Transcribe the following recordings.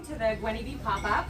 to the Gwynnie Bee pop-up,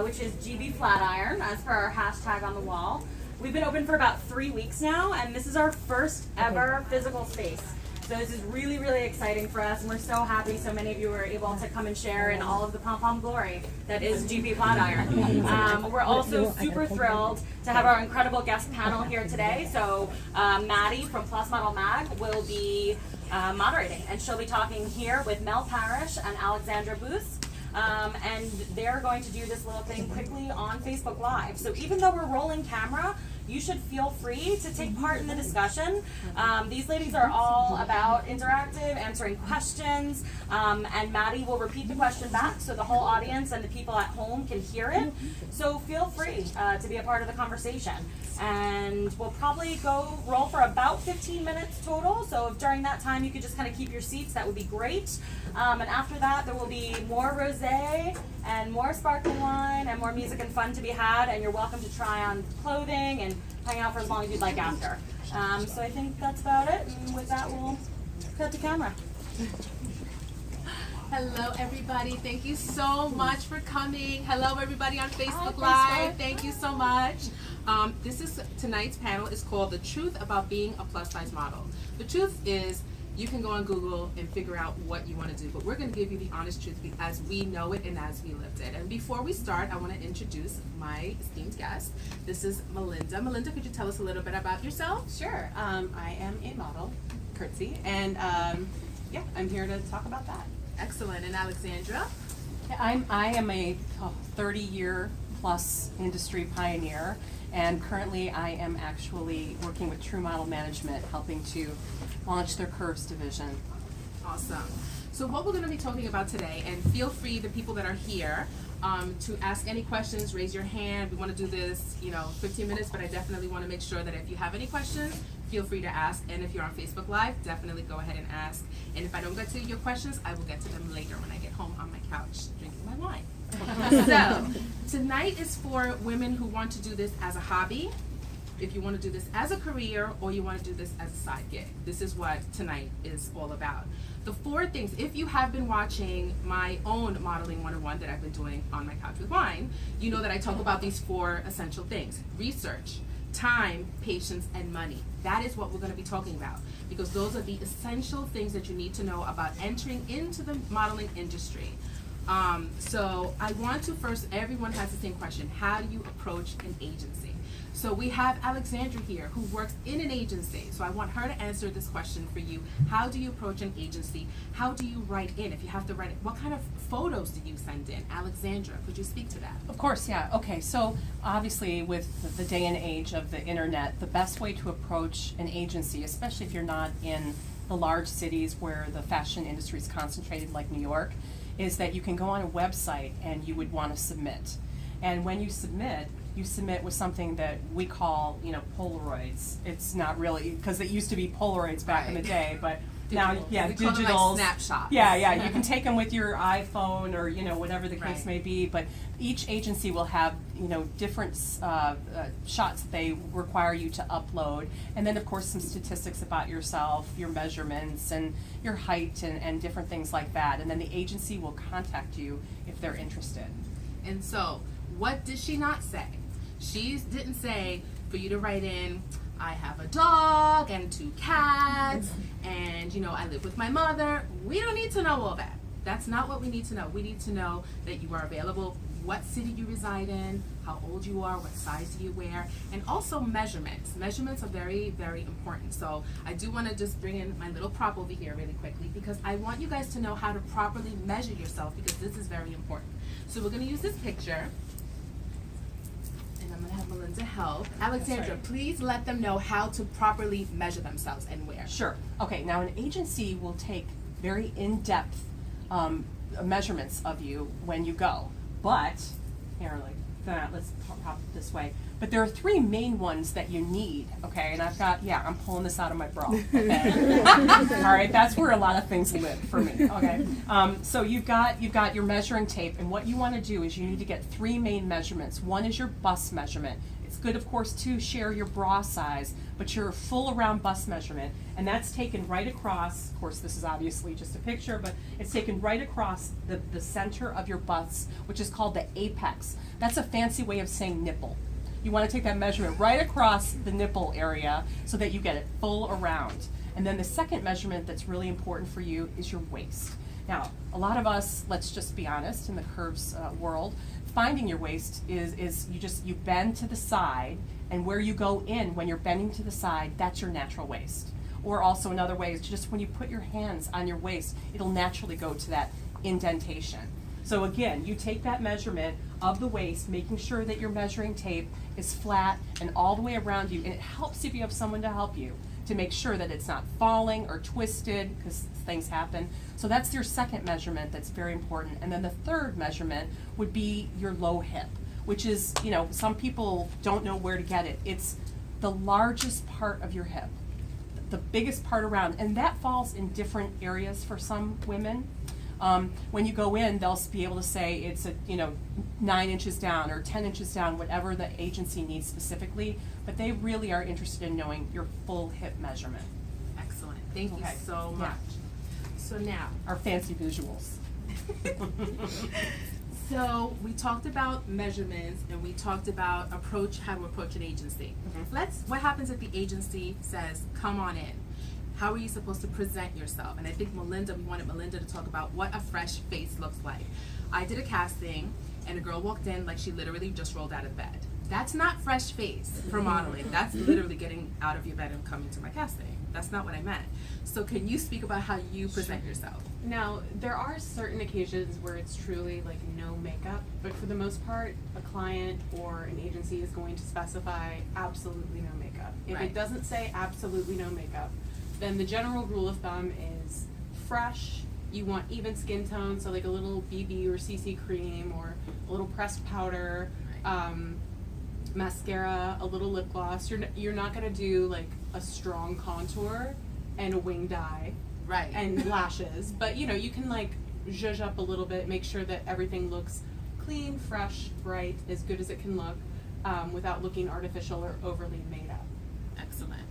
which is GB Flatiron, as per our hashtag on the wall. We've been open for about 3 weeks now, and this is our first ever physical space. So this is really, really exciting for us, and we're so happy so many of you were able to come and share in all of the pom-pom glory that is GB Flatiron. We're also super thrilled to have our incredible guest panel here today. So Maddie from Plus Model Mag will be moderating, and she'll be talking here with Mel Parrish and Alexandra Boos. And they're going to do this little thing quickly on Facebook Live. So even though we're rolling camera, you should feel free to take part in the discussion. These ladies are all about interactive, answering questions, and Maddie will repeat the question back so the whole audience and the people at home can hear it. So feel free to be a part of the conversation. And we'll probably roll for about 15 minutes total. So if during that time you could just kind of keep your seats, that would be great. And after that, there will be more rosé and more sparkling wine and more music and fun to be had. And you're welcome to try on clothing and hang out for as long as you'd like after. So I think that's about it. And with that, we'll cut to camera. Hello, everybody. Thank you so much for coming. Hello, everybody on Facebook Live. Thank you so much. Tonight's panel is called The Truth About Being a Plus Size Model. The truth is, you can go on Google and figure out what you want to do, but we're going to give you the honest truth as we know it and as we lived it. And before we start, I want to introduce my esteemed guest. This is Melinda. Melinda, could you tell us a little bit about yourself? Sure. I am a model, curtsy, and yeah, I'm here to talk about that. Excellent. And Alexandra? I am a 30-year plus industry pioneer, and currently I am actually working with True Model Management, helping to launch their Curves division. Awesome. So what we're going to be talking about today, and feel free, the people that are here, to ask any questions, raise your hand. We want to do this, 15 minutes, but I definitely want to make sure that if you have any questions, feel free to ask. And if you're on Facebook Live, definitely go ahead and ask. And if I don't get to your questions, I will get to them later when I get home on my couch drinking my wine. So tonight is for women who want to do this as a hobby, if you want to do this as a career, or you want to do this as a side gig. This is what tonight is all about. The 4 things, if you have been watching my own Modeling 101 that I've been doing on my couch with wine, you know that I talk about these 4 essential things: research, time, patience, and money. That is what we're going to be talking about, because those are the essential things that you need to know about entering into the modeling industry. So I want to first, everyone has the same question: how do you approach an agency? So we have Alexandra here, who works in an agency. So I want her to answer this question for you. How do you approach an agency? How do you write in? If you have to write it, what kind of photos do you send in? Alexandra, could you speak to that? Of course, yeah. Okay, so obviously with the day and age of the internet, the best way to approach an agency, especially if you're not in the large cities where the fashion industry is concentrated like New York, is that you can go on a website and you would want to submit. And when you submit with something that we call, Polaroids. It's not really, because it used to be Polaroids back in the day, but now, yeah, digital. Like snapshots. Yeah, you can take them with your iPhone or, whatever the case may be, but each agency will have, different shots that they require you to upload, and then of course some statistics about yourself, your measurements, and your height, and different things like that, and then the agency will contact you if they're interested. And so, what did she not say? She didn't say for you to write in, I have a dog and 2 cats, and I live with my mother. We don't need to know all that. That's not what we need to know. We need to know that you are available, what city you reside in, how old you are, what size do you wear, and also measurements. Measurements are very, very important. So I do want to just bring in my little prop over here really quickly, because I want you guys to know how to properly measure yourself, because this is very important. So we're going to use this picture. I'm going to have Melinda help. Alexandra, please let them know how to properly measure themselves and where. Sure. Okay, now an agency will take very in-depth measurements of you when you go. But, here, like that, let's pop it this way. But there are 3 main ones that you need, okay? And I'm pulling this out of my bra, okay? All right, that's where a lot of things live for me, okay? So you've got your measuring tape, and what you want to do is you need to get 3 main measurements. One is your bust measurement. It's good, of course, to share your bra size, but your full around bust measurement, and that's taken right across, of course this is obviously just a picture, but it's taken right across the center of your bust, which is called the apex. That's a fancy way of saying nipple. You want to take that measurement right across the nipple area so that you get it full around. And then the second measurement that's really important for you is your waist. Now, a lot of us, let's just be honest, in the curves world, finding your waist is you bend to the side, and where you go in when you're bending to the side, that's your natural waist. Or also another way is just when you put your hands on your waist, it'll naturally go to that indentation. So again, you take that measurement of the waist, making sure that your measuring tape is flat and all the way around you, and it helps if you have someone to help you to make sure that it's not falling or twisted, because things happen. So that's your second measurement that's very important. And then the third measurement would be your low hip, which is, some people don't know where to get it. It's the largest part of your hip, the biggest part around, and that falls in different areas for some women. When you go in, they'll be able to say it's 9 inches down or 10 inches down, whatever the agency needs specifically, but they really are interested in knowing your full hip measurement. Excellent. Thank you Okay. so Yeah. much. So now, Our fancy visuals. so we talked about measurements and we talked about how to approach an agency. What happens if the agency says, come on in? How are you supposed to present yourself? And I think we wanted Melinda to talk about what a fresh face looks like. I did a casting and a girl walked in like she literally just rolled out of bed. That's not fresh face for modeling. That's literally getting out of your bed and coming to my casting. That's not what I meant. So can you speak about how you present yourself? Now, there are certain occasions where it's truly like no makeup, but for the most part, a client or an agency is going to specify absolutely no makeup. If Right. it doesn't say absolutely no makeup, then the general rule of thumb is fresh. You want even skin tone, so like a little BB or CC cream or a little pressed powder, mascara, a little lip gloss. You're not gonna do like a strong contour and a winged eye. Right. And lashes, but you can like zhuzh up a little bit, make sure that everything looks clean, fresh, bright, as good as it can look, without looking artificial or overly made up. Excellent.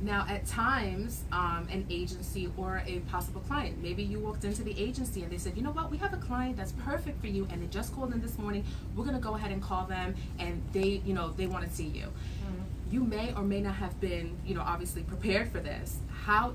Now, at times, an agency or a possible client, maybe you walked into the agency and they said, you know what, we have a client that's perfect for you and they just called in this morning. We're going to go ahead and call them and they want to see you. You may or may not have been, obviously prepared for this. How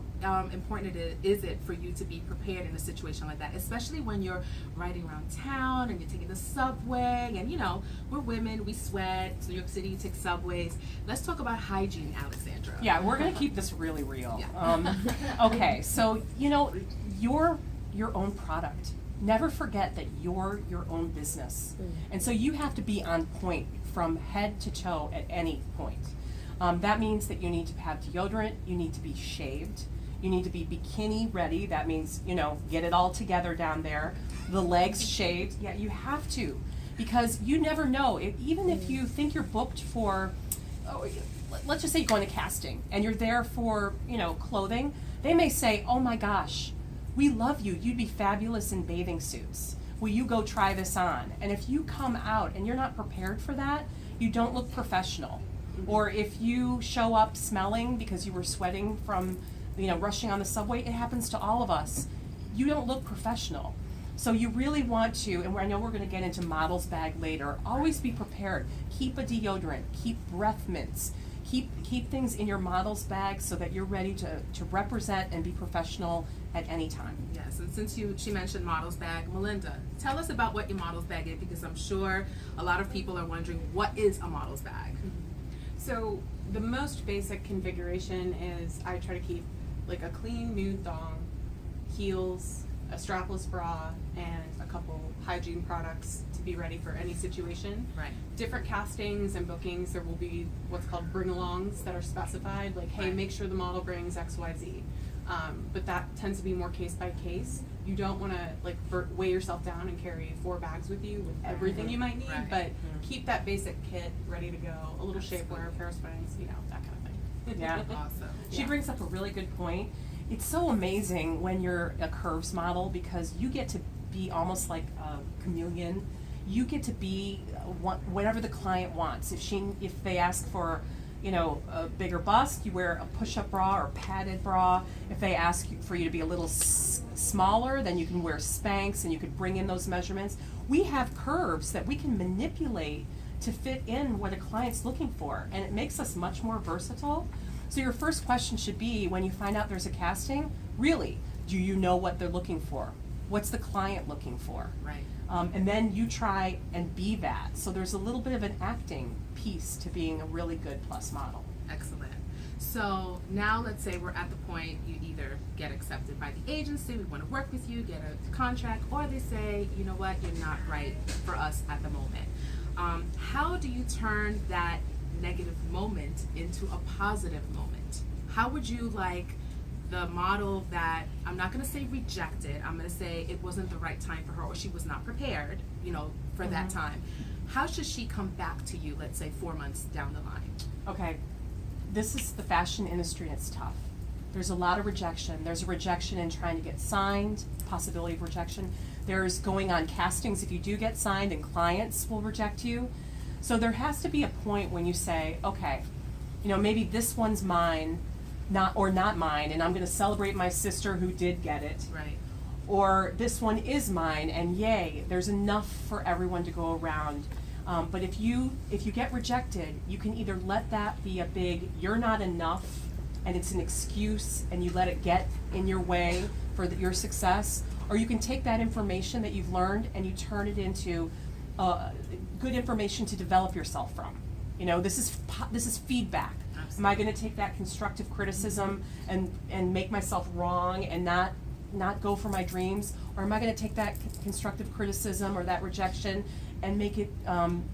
important is it for you to be prepared in a situation like that, especially when you're riding around town and you're taking the subway and, we're women, we sweat, New York City, you take subways. Let's talk about hygiene, Alexandra. Yeah, we're gonna keep this really real. Yeah. Okay, so you're your own product. Never forget that you're your own business, and so you have to be on point from head to toe at any point. That means that you need to have deodorant, you need to be shaved, you need to be bikini ready. That means, get it all together down there. The legs shaved. Yeah, you have to, because you never know. Even if you think you're booked for, let's just say you're going to casting and you're there for, clothing, they may say, oh my gosh, we love you. You'd be fabulous in bathing suits. Will you go try this on? And if you come out and you're not prepared for that, you don't look professional. Or if you show up smelling because you were sweating from, rushing on the subway, it happens to all of us. You don't look professional. So you really want to, and I know we're going to get into model's bag later, always be prepared. Keep a deodorant, keep breath mints, keep things in your model's bag so that you're ready to represent and be professional at any time. Yes, and since she mentioned model's bag, Melinda, tell us about what your model's bag is, because I'm sure a lot of people are wondering, what is a model's bag? So the most basic configuration is I try to keep like a clean nude thong, heels, a strapless bra, and a couple hygiene products to be ready for any situation. Right. Different castings and bookings, there will be what's called bring-alongs that are specified, like, hey, Right. make sure the model brings XYZ. But that tends to be more case by case. You don't want to weigh yourself down and carry 4 bags with you with everything you might need, Right. but keep that basic kit ready to go. A little shapewear, a pair of springs, that kind of thing. Yeah. Awesome. She brings up a really good point. It's so amazing when you're a curves model because you get to be almost like a chameleon. you get to be whatever the client wants. If they ask for, you know, a bigger bust, you wear a push-up bra or padded bra. If they ask for you to be a little smaller, then you can wear Spanx and you could bring in those measurements. We have curves that we can manipulate to fit in what a client's looking for, and it makes us much more versatile. So your first question should be, when you find out there's a casting, really, do you know what they're looking for? What's the client looking for? Right. And then you try and be that. So there's a little bit of an acting piece to being a really good plus model. Excellent. So now let's say we're at the point you either get accepted by the agency, we want to work with you, get a contract, or they say, you know what, you're not right for us at the moment. How do you turn that negative moment into a positive moment? How would you like the model that, I'm not going to say rejected, I'm going to say it wasn't the right time for her, or she was not prepared, you know, for that time. How should she come back to you, let's say 4 months down the line? Okay, this is the fashion industry, it's tough. There's a lot of rejection. There's a rejection in trying to get signed, possibility of rejection. There's going on castings if you do get signed, and clients will reject you. So there has to be a point when you say, okay, you know, maybe this one's mine, not mine, and I'm going to celebrate my sister who did get it. Right. Or this one is mine, and yay, there's enough for everyone to go around. But if you get rejected, you can either let that be a big, you're not enough, and it's an excuse, and you let it get in your way for your success, or you can take that information that you've learned and you turn it into good information to develop yourself from. You know, this is feedback. Absolutely. Am I going to take that constructive criticism and make myself wrong and not go for my dreams, or am I going to take that constructive criticism or that rejection and make it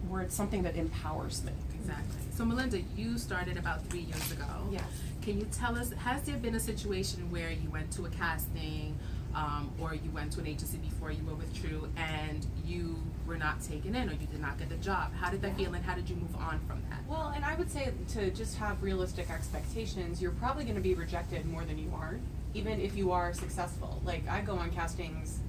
where it's something that empowers me? Exactly. So Melinda, you started about 3 years ago. Yes. Can you tell us, has there been a situation where you went to a casting or you went to an agency before you were with True and you were not taken in or you did not get the job? How did that feel, and how did you move on from that? Well, and I would say to just have realistic expectations, you're probably going to be rejected more than you aren't, even if you are successful. Like, I go on castings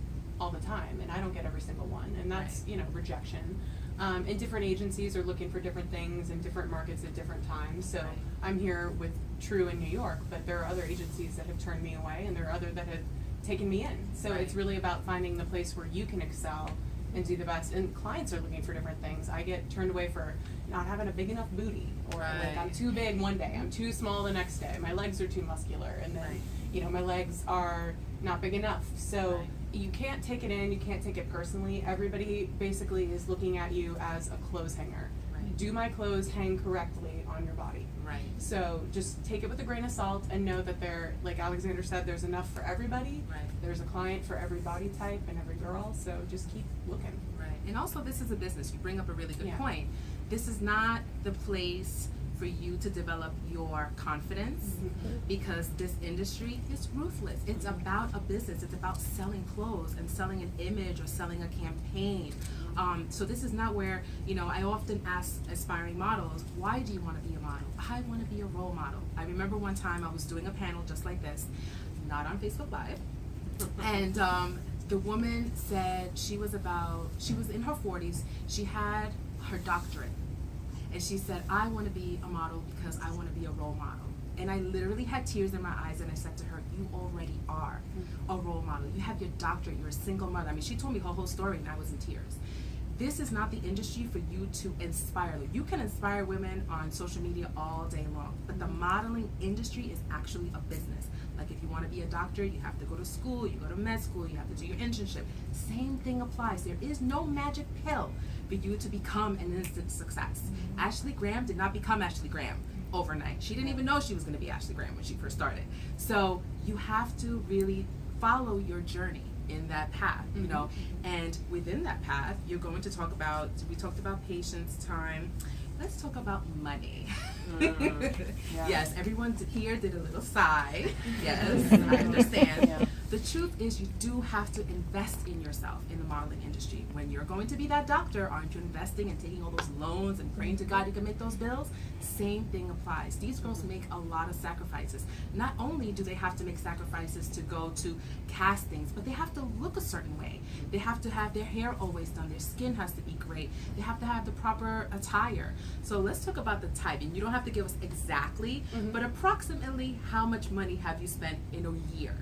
all the time, and I don't get every single one, and that's, Right. you know, rejection. And different agencies are looking for different things in different markets at different times. So Right. I'm here with True in New York, but there are other agencies that have turned me away, and there are other that have taken me in. So Right. it's really about finding the place where you can excel and do the best. And clients are looking for different things. I get turned away for not having a big enough booty, or like I'm Right. too big one day, I'm too small the next day, my legs are too muscular, and then Right. you know, my legs are not big enough. So Right. you can't take it in, you can't take it personally. Everybody basically is looking at you as a clothes hanger. Right. Do my clothes hang correctly on your body? Right. So just take it with a grain of salt and know that like Alexandra said, there's enough for everybody. Right. There's a client for every body type and every girl, so just keep looking. Right. And also, this is a business. You bring up a really good Yeah. point. This is not the place for you to develop your confidence, because this industry is ruthless. It's about a business. It's about selling clothes and selling an image or selling a campaign. So this is not where, you know, I often ask aspiring models, why do you want to be a model? I want to be a role model. I remember one time I was doing a panel just like this, not on Facebook Live, and the woman said she was in her 40s, she had her doctorate. And she said, I want to be a model because I want to be a role model. And I literally had tears in my eyes, and I said to her, you already are a role model. You have your doctorate, you're a single mother. I mean, she told me her whole story and I was in tears. This is not the industry for you to inspire them. You can inspire women on social media all day long, but the modeling industry is actually a business. Like, if you want to be a doctor, you have to go to school, you go to med school, you have to do your internship. Same thing applies. There is no magic pill for you to become an instant success. Ashley Graham did not become Ashley Graham overnight. She didn't even know she was going to be Ashley Graham when she first started. So you have to really follow your journey in that path, you know, and within that path, you're going to talk about, we talked about patience, time. Let's talk about money. Yeah. Yes, everyone here did a little sigh. Yes, I understand. Yeah. The truth is, you do have to invest in yourself in the modeling industry. When you're going to be that doctor, aren't you investing and taking all those loans and praying to God you can make those bills? Same thing applies. These girls make a lot of sacrifices. Not only do they have to make sacrifices to go to castings, but they have to look a certain way. They have to have their hair always done. Their skin has to be great. They have to have the proper attire. So let's talk about the type. And you don't have to give us exactly, but approximately how much money have you spent in a year?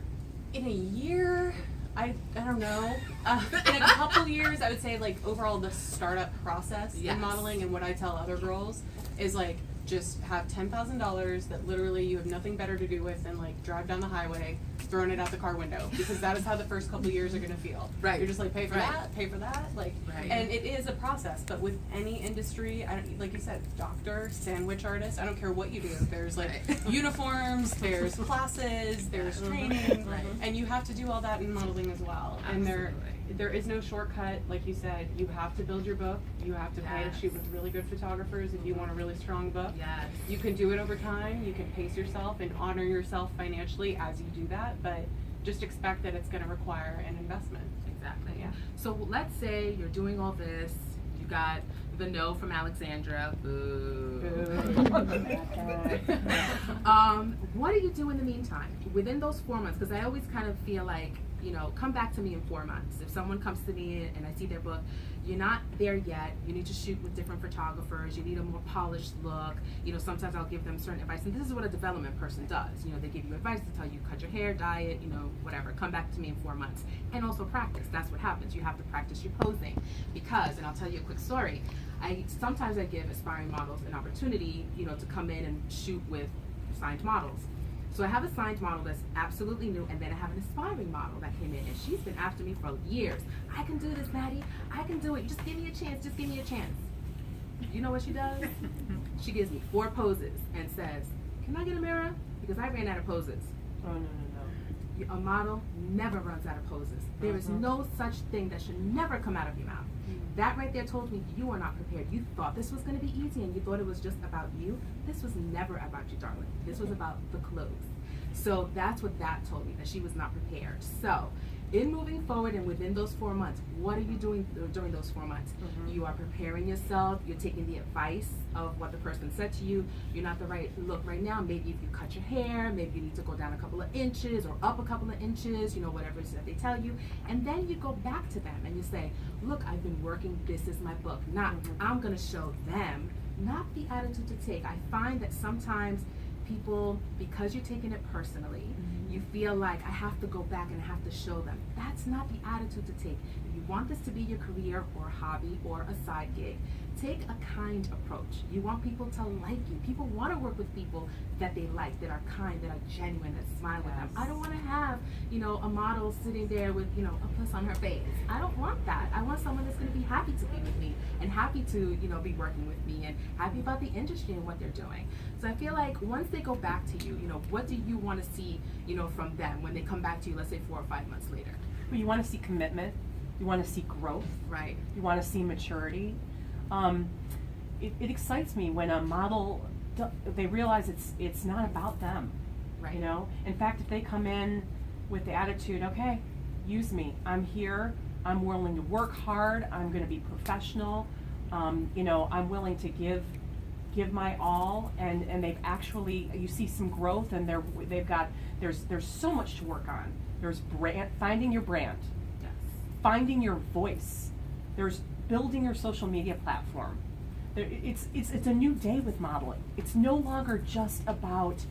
In a year, I don't know. In a couple years, I would say like overall the startup process Yes. in modeling, and what I tell other girls is like just have $10,000 that literally you have nothing better to do with than like drive down the highway, throwing it out the car window, because that is how the first couple years are gonna feel. Right. You're just like pay for Right. that, pay for that, like, Right. and it is a process. But with any industry, I don't, like you said, doctor, sandwich artist, I don't care what you do. There's like Right. uniforms, there's classes, there's training, Right. and you have to do all that in modeling as well. And there is no shortcut. Like you said, you have to build your book. You have to pay to Yes. shoot with really good photographers if you want a really strong book. Yes. You can do it over time. You can pace yourself and honor yourself financially as you do that, but just expect that it's going to require an investment. Exactly. Yeah. So let's say you're doing all this. You got the no from Alexandra. Boo. What do you do in the meantime within those 4 months? Because I always kind of feel like, you know, come back to me in 4 months. If someone comes to me and I see their book, you're not there yet. You need to shoot with different photographers. You need a more polished look. You know, sometimes I'll give them certain advice, and this is what a development person does. You know, they give you advice to tell you cut your hair, dye it, you know, whatever. Come back to me in 4 months, and also practice. That's what happens. You have to practice your posing because, and I'll tell you a quick story. Sometimes I give aspiring models an opportunity, you know, to come in and shoot with signed models. So I have a signed model that's absolutely new, and then I have an aspiring model that came in, and she's been after me for years. I can do this, Maddie. I can do it. Just give me a chance. Just give me a chance. You know what she does? She gives me 4 poses and says, "Can I get a mirror? Because I ran out of poses." Oh, no. A model never runs out of poses. There is no such thing that should never come out of your mouth. That right there told me you are not prepared. You thought this was going to be easy, and you thought it was just about you. This was never about you, darling. This was about the clothes. So that's what that told me, that she was not prepared. So in moving forward and within those 4 months, what are you doing during those 4 months? You are preparing yourself. You're taking the advice of what the person said to you. You're not the right look right now. Maybe if you cut your hair, maybe you need to go down a couple of inches or up a couple of inches, you know, whatever it is that they tell you. And then you go back to them and you say, look, I've been working, this is my book. Not, I'm going to show them, not the attitude to take. I find that sometimes people, because you're taking it personally, you feel like I have to go back and I have to show them. That's not the attitude to take. If you want this to be your career or hobby or a side gig, take a kind approach. You want people to like you. People want to work with people that they like, that are kind, that are genuine, that smile with them. I don't want to have, you know, a model sitting there with, you know, a puss on her face. I don't want that. I want someone that's going to be happy to be with me and happy to, you know, be working with me and happy about the industry and what they're doing. So I feel like once they go back to you, you know, what do you want to see, you know, from them when they come back to you, let's say 4 or 5 months later? Well, you want to see commitment. You want to see growth. Right. You want to see maturity. It excites me when a model, they realize it's not about them. Right. You know? In fact, if they come in with the attitude, okay, use me. I'm here. I'm willing to work hard. I'm going to be professional. You know, I'm willing to give my all, and they've actually, you see some growth, and there's so much to work on. There's finding your brand, Yes. finding your voice. There's building your social media platform. It's a new day with modeling. It's no longer just about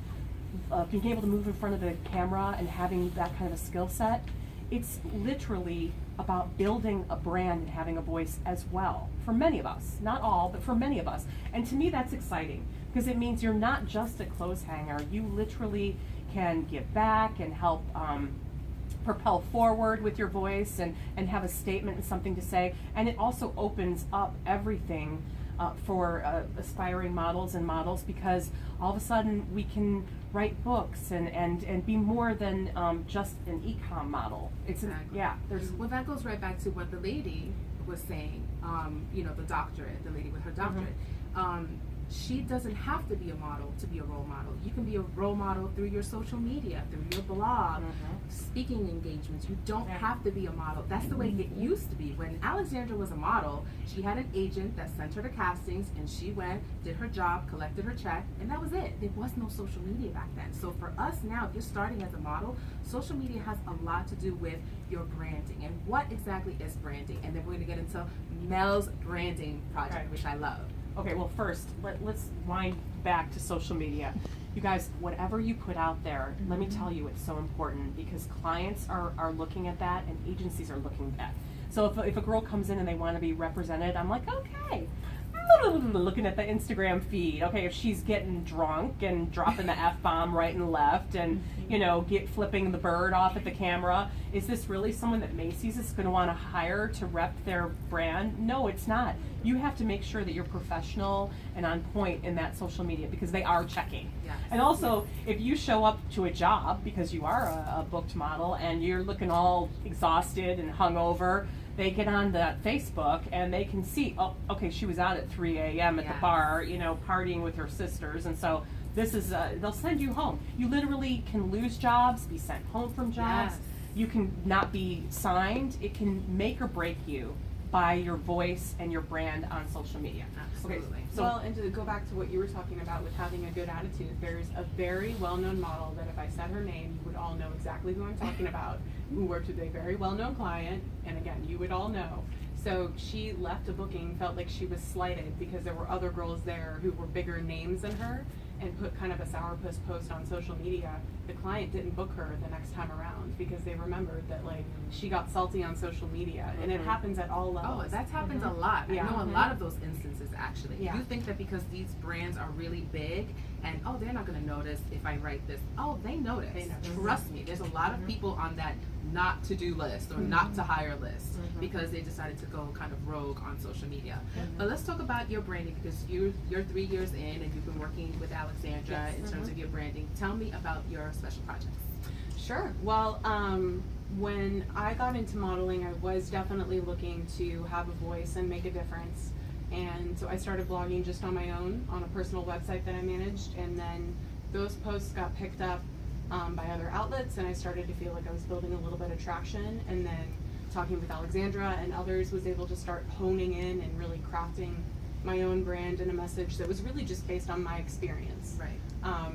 being able to move in front of the camera and having that kind of a skill set. It's literally about building a brand and having a voice as well. For many of us, not all, but for many of us. And to me, that's exciting because it means you're not just a clothes hanger. You literally can give back and help propel forward with your voice and have a statement and something to say. And it also opens up everything for aspiring models and models, because all of a sudden we can write books and be more than just an e-com model. It's Exactly. there's Well, that goes right back to what the lady was saying. You know, the doctorate, the lady with her doctorate. she doesn't have to be a model to be a role model. You can be a role model through your social media, through your blog, speaking engagements. You don't have to be a model. That's the way it used to be. When Alexandra was a model, she had an agent that sent her to castings, and she went, did her job, collected her check, and that was it. There was no social media back then. So for us now, if you're starting as a model, social media has a lot to do with your branding. And what exactly is branding? And then we're going to get into Mel's branding project, which I love. Okay, well first, let's wind back to social media. You guys, whatever you put out there, let me tell you, it's so important because clients are looking at that and agencies are looking at that. So if a girl comes in and they want to be represented, I'm like, okay. Looking at the Instagram feed, okay, if she's getting drunk and dropping the F-bomb right and left and, you know, flipping the bird off at the camera, is this really someone that Macy's is going to want to hire to rep their brand? No, it's not. You have to make sure that you're professional and on point in that social media because they are checking. Yes. And also, if you show up to a job because you are a booked model and you're looking all exhausted and hungover, they get on the Facebook and they can see, oh, okay, she was out at 3 a.m. at the bar, you know, partying with her sisters, and so this is, they'll send you home. You literally can lose jobs, be sent home from jobs. Yes. You can not be signed. It can make or break you by your voice and your brand on social media. Absolutely. Okay, so Well, and to go back to what you were talking about with having a good attitude, there's a very well-known model that if I said her name, you would all know exactly who I'm talking about, who worked with a very well-known client, and again, you would all know. So she left a booking, felt like she was slighted because there were other girls there who were bigger names than her, and put kind of a sourpuss post on social media. The client didn't book her the next time around because they remembered that like she got salty on social media, and it happens at all levels. Oh, that happens a lot. Yeah. I know a lot of those instances actually. Yeah. You think that because these brands are really big and oh, they're not going to notice if I write this. Oh, they notice. They notice. Trust me. There's a lot of people on that not to do list or not to hire list because they decided to go kind of rogue on social media. But let's talk about your branding because you're 3 years in and you've been working with Alexandra in terms of your branding. Tell me about your special projects. Sure. Well, when I got into modeling, I was definitely looking to have a voice and make a difference. And so I started blogging just on my own on a personal website that I managed. And then those posts got picked up by other outlets, and I started to feel like I was building a little bit of traction. And then talking with Alexandra and others, was able to start honing in and really crafting my own brand and a message that was really just based on my experience. Right.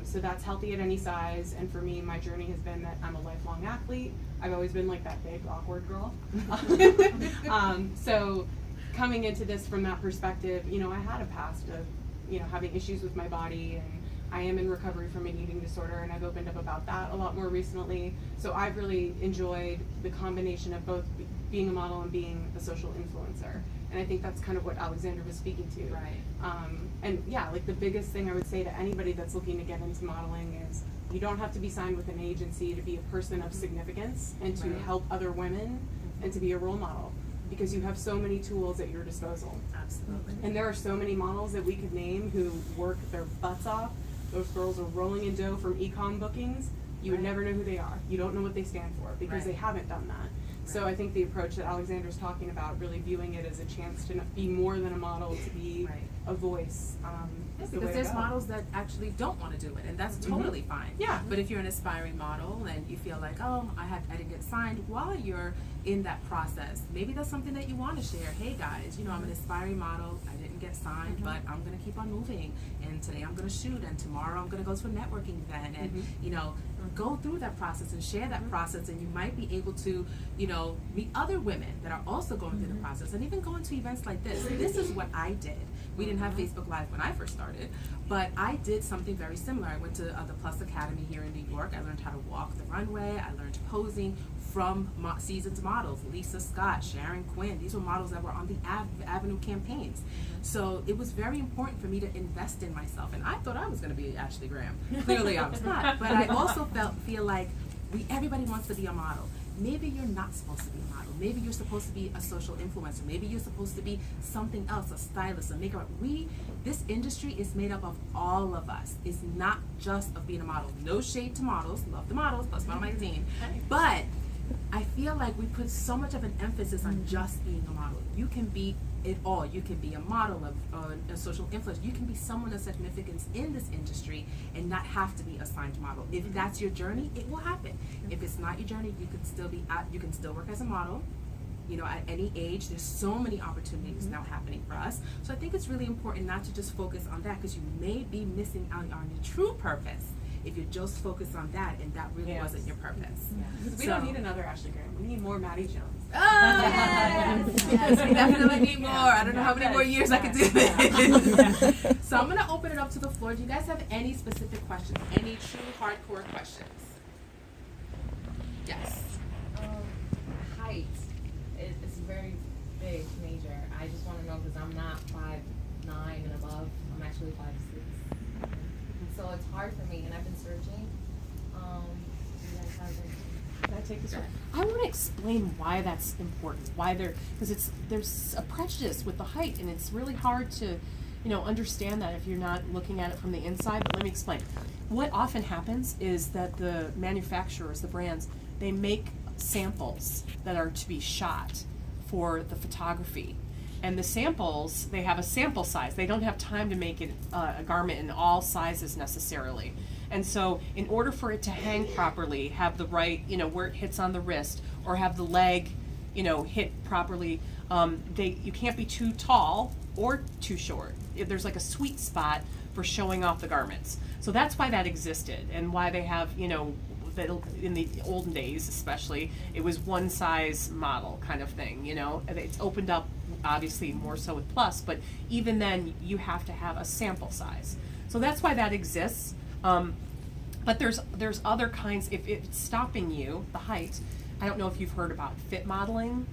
So that's healthy at any size, and for me, my journey has been that I'm a lifelong athlete. I've always been like that big, awkward girl. So coming into this from that perspective, you know, I had a past of, you know, having issues with my body, and I am in recovery from an eating disorder, and I've opened up about that a lot more recently. So I've really enjoyed the combination of both being a model and being a social influencer. And I think that's kind of what Alexandra was speaking to. Right. And yeah, like the biggest thing I would say to anybody that's looking to get into modeling is you don't have to be signed with an agency to be a person of significance and to help other women and to be a role model, because you have so many tools at your disposal. Absolutely. And there are so many models that we could name who work their butts off. Those girls are rolling in dough from e-com bookings. You would never know who they are. You don't know what they stand for because they haven't done that. So I think the approach that Alexandra's talking about, really viewing it as a chance to be more than a model, to be a voice. Is the way Because to there's go. models that actually don't want to do it, and that's totally fine. Yeah. But if you're an aspiring model and you feel like, oh, I didn't get signed while you're in that process, maybe that's something that you want to share. Hey guys, you know, I'm an aspiring model. I didn't get signed, but I'm going to keep on moving. And today I'm going to shoot, and tomorrow I'm going to go to a networking event, and you know, go through that process and share that process, and you might be able to, you know, meet other women that are also going through the process, and even going to events like this. This is what I did. We didn't have Facebook Live when I first started, but I did something very similar. I went to the Plus Academy here in New York. I learned how to walk the runway. I learned posing from seasoned models, Lisa Scott, Sharon Quinn. These were models that were on the Avenue campaigns. So it was very important for me to invest in myself, and I thought I was going to be Ashley Graham. Clearly I was not, but I also feel like everybody wants to be a model. Maybe you're not supposed to be a model. Maybe you're supposed to be a social influencer. Maybe you're supposed to be something else, a stylist, a makeup. This industry is made up of all of us. It's not just of being a model. No shade to models. Love the models, plus Model Magazine. But I feel like we put so much of an emphasis on just being a model. You can be it all. You can be a model, a social influencer. You can be someone of significance in this industry and not have to be a signed model. If that's your journey, it will happen. If it's not your journey, you can still you can still work as a model. You know, at any age, there's so many opportunities now happening for us. So I think it's really important not to just focus on that, because you may be missing out on your true purpose if you just focus on that and that really wasn't your purpose. Because we don't need another Ashley Graham. We need more Maddie Jones. Oh, yes. Yes, we definitely need more. I don't know how many more years I can do this. So I'm going to open it up to the floor. Do you guys have any specific questions? Any true hardcore questions? Yes. Height is very big, major. I just want to know, because I'm not 5'9" and above. I'm actually 5'6". So it's hard for me, and I've been searching. You guys have any? Can I take this one? I want to explain why that's important. Why because there's a prejudice with the height, and it's really hard to, understand that if you're not looking at it from the inside. But let me explain. What often happens is that the manufacturers, the brands, they make samples that are to be shot for the photography. And the samples, they have a sample size. They don't have time to make it a garment in all sizes necessarily. And so in order for it to hang properly, have the right, where it hits on the wrist, or have the leg, hit properly, you can't be too tall or too short. There's like a sweet spot for showing off the garments. So that's why that existed, and why they have, that in the olden days especially, it was one size model kind of thing, and it's opened up obviously more so with plus, but even then you have to have a sample size. So that's why that exists. But there's other kinds. If it's stopping you, the height, I don't know if you've heard about fit modeling.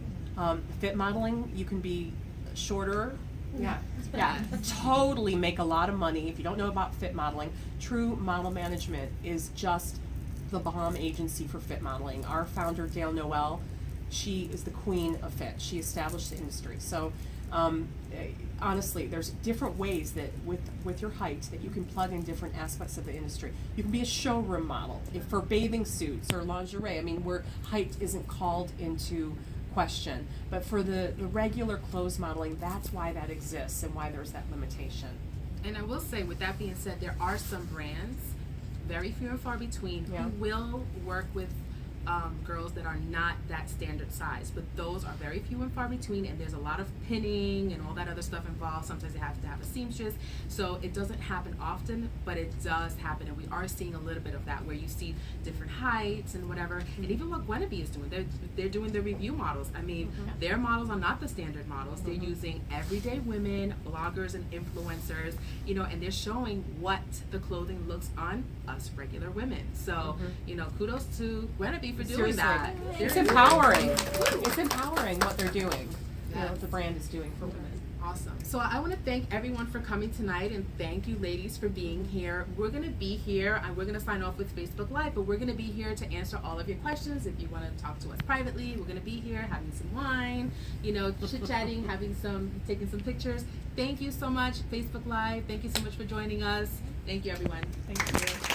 Fit modeling, you can be shorter. Yeah, totally make a lot of money. If you don't know about fit modeling, True Model Management is just the bomb agency for fit modeling. Our founder, Dale Noel, she is the queen of fit. She established the industry. So honestly, there's different ways that with your height that you can plug in different aspects of the industry. You can be a showroom model for bathing suits or lingerie. I mean, where height isn't called into question. But for the regular clothes modeling, that's why that exists and why there's that limitation. And I will say, with that being said, there are some brands, very few and far between, Yeah. who will work with girls that are not that standard size, but those are very few and far between, and there's a lot of pinning and all that other stuff involved. Sometimes they have to have a seamstress, so it doesn't happen often, but it does happen, and we are seeing a little bit of that, where you see different heights and whatever. And even what Gwynnie Bee is doing, they're doing the review models. I mean, their models are not the standard models. They're using everyday women, bloggers and influencers, and they're showing what the clothing looks on us regular women. So kudos to Gwynnie Bee for doing Seriously. that. It's empowering. It's empowering what they're doing. What the brand is doing for women. Awesome. So I want to thank everyone for coming tonight, and thank you ladies for being here. We're going to be here, and we're going to sign off with Facebook Live, but we're going to be here to answer all of your questions. If you want to talk to us privately, we're going to be here having some wine, chit-chatting, taking some pictures. Thank you so much, Facebook Live. Thank you so much for joining us. Thank you, everyone. Thank you.